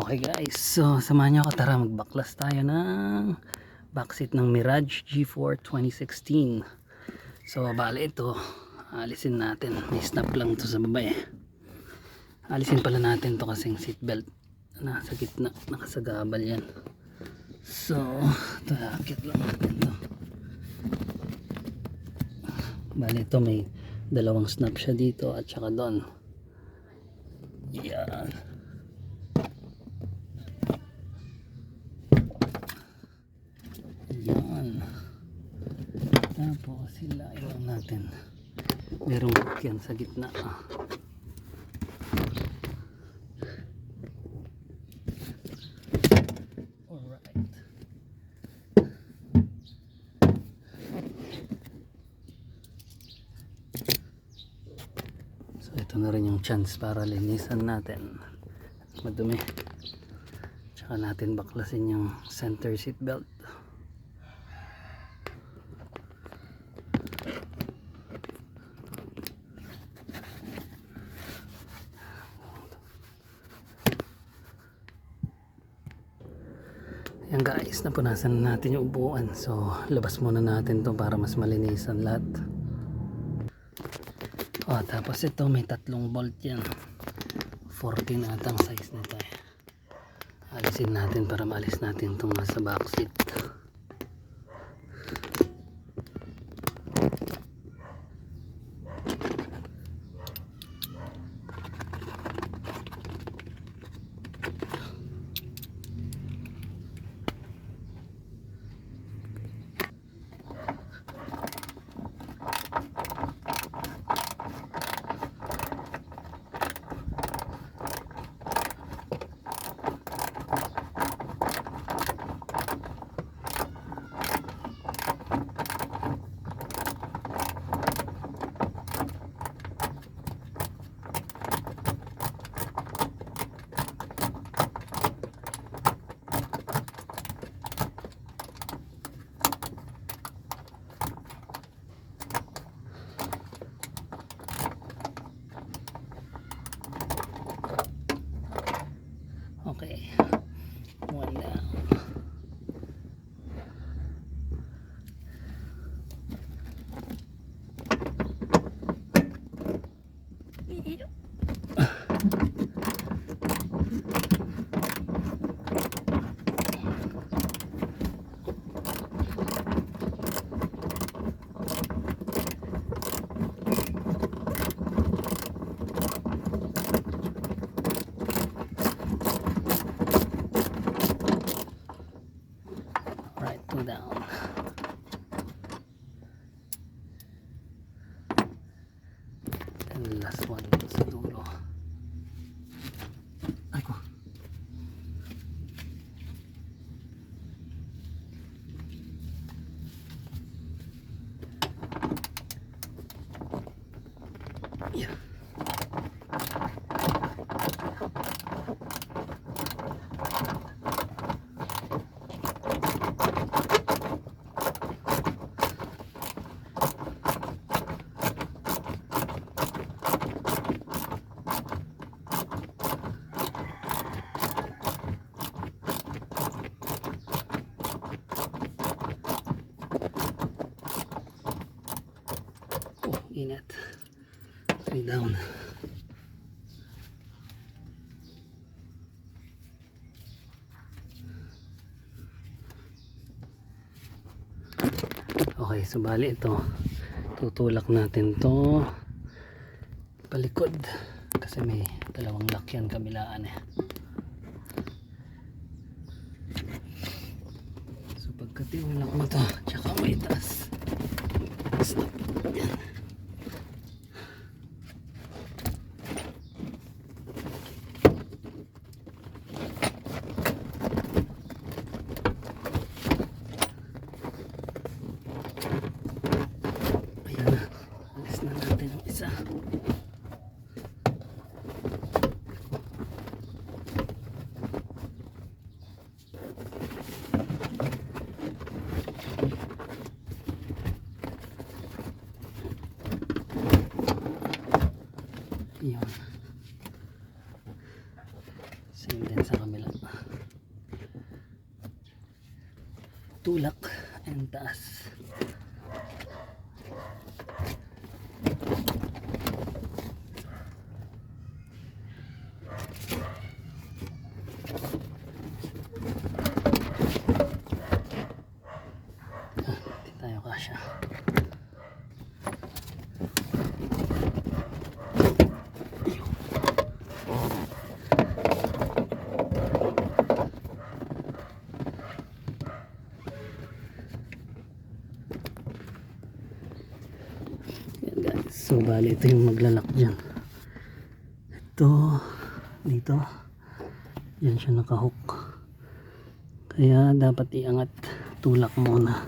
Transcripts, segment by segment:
Okay guys, so samahan nyo ako, tara magbaklas tayo ng backseat ng Mirage G4 2016. So bale ito, alisin natin, may snap lang to sa baba eh. Alisin pala natin to kasing seatbelt nasa gitna, nakasagabal yan. So ito, akit lang natin to. Bale ito, may dalawang snap siya dito at saka doon. Yan. Yan. Tapos sila ilang natin. Merong hook yan sa gitna. Alright. So ito na rin yung chance para linisan natin. Madumi. Tsaka natin baklasin yung center seat belt. Yan guys, napunasan na natin yung upuan. So labas muna natin to para mas malinisan lahat. Tapos ito may tatlong bolt yan. 14 atang size nito eh. Alisin natin para maalis natin itong nasa backseat. Okay, one down. Two down. And last one sa dulo. Ay ko. Yeah. Init. 3 down. Okay, so bali ito, tutulak natin to palikod kasi may dalawang lock yan kabilaan eh. So pagkatiulak mo to, tsaka may taas, stop yan. Same din sa kamila. Tulak and taas. Hindi tayo kasya. So bali ito yung maglalak dyan. Ito dito yan siya nakahook, kaya dapat iangat, tulak muna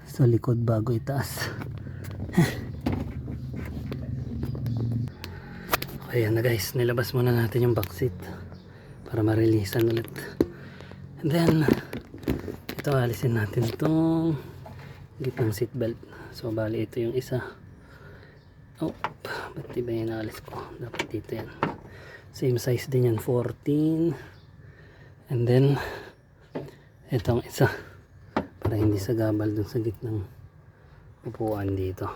sa likod bago itaas. Okay na guys, nilabas muna natin yung backseat para ma-releasean ulit, and then ito alisin natin itong gitnang seatbelt. So bali ito yung isa. Oh, ba't diba yung naalis ko? Dapat dito yan. Same size din yan, 14. And then itong isa para hindi sagabal dun sa gitnang upuan dito.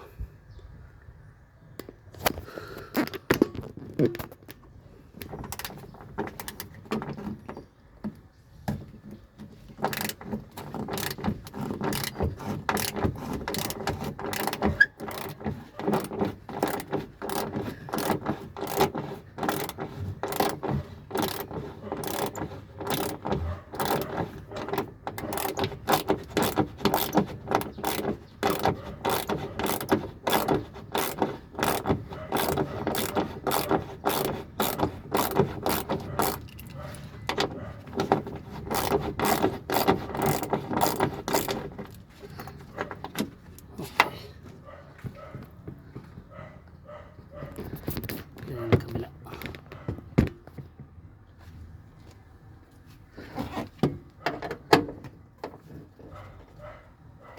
Kabila.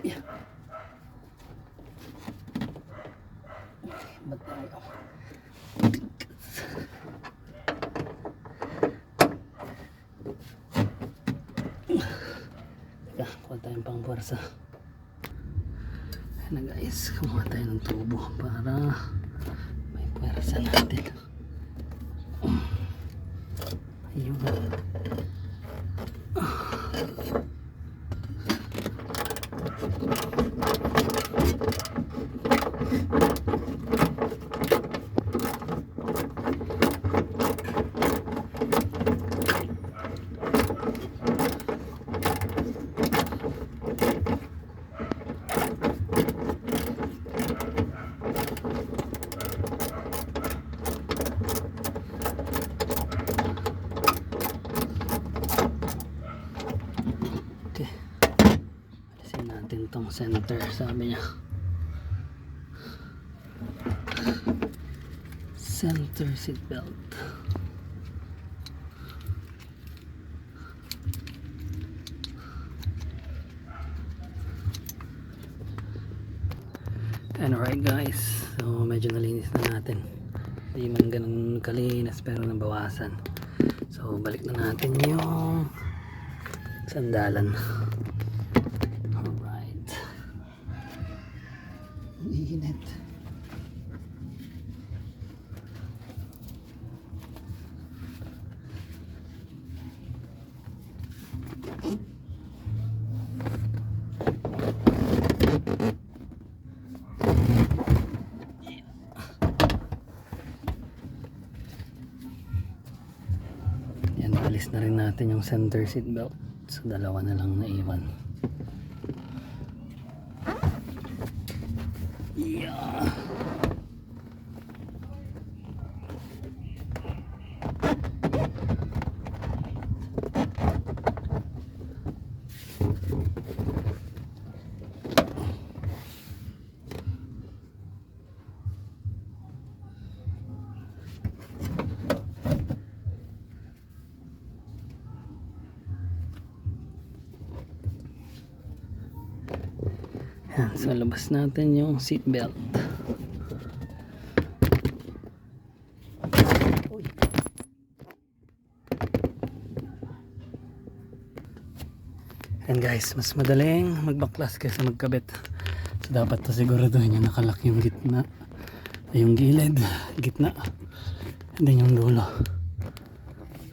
Yeah. Ba't tayo? Teka, kuha tayong pang puwersa. Ayan na guys, kumuha tayo ng tubo para may puwersa natin. Ayun. Okay. Alisin natin tong center, sabi niya. Center seat belt. And alright guys, so medyo nalinis na natin. Hindi man ganun kalinis pero nabawasan. So balik na natin yung sandalan. Alright. Init. Yan, alis na rin natin yung center seat belt. So dalawa na lang naiwan. Yeah. Yan, so labas natin yung seat belt. Uy. Yan guys, mas madaling magbaklas kaysa magkabit. So dapat to siguraduhin yung nakalak yung gitna, yung gilid, gitna, and then yung dulo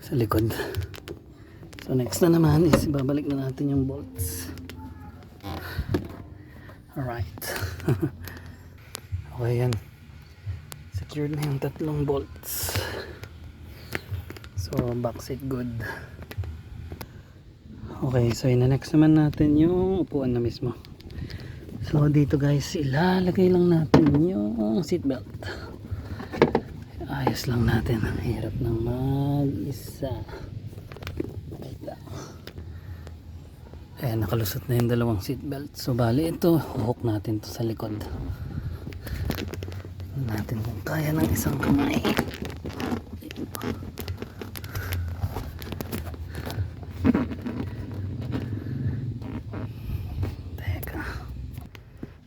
sa likod. So next na naman is babalik na natin yung bolts. Alright. Okay yan. Secured na yung tatlong bolts. So backseat good. Okay, so next naman natin yung upuan na mismo. So dito guys, ilalagay lang natin yung seatbelt. Ayos lang natin. Ang hirap ng mag-isa. Ayan, nakalusot na yung dalawang seatbelt. So bali ito, hook natin to sa likod. Tingnan natin kung kaya ng isang kamay.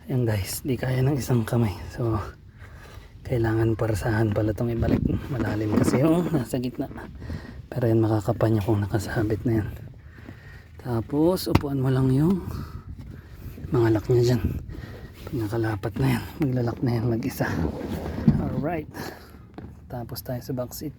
Ayan guys, di kaya ng isang kamay. So kailangan parasahan pala itong ibalik. Malalim kasi yung nasa gitna. Pero yan makakapa nyo kung nakasabit na yan. Tapos upuan mo lang yung mga lock nya dyan. Pag nakalapat na yan, maglalak na yan mag isa. Alright, tapos tayo sa back seat.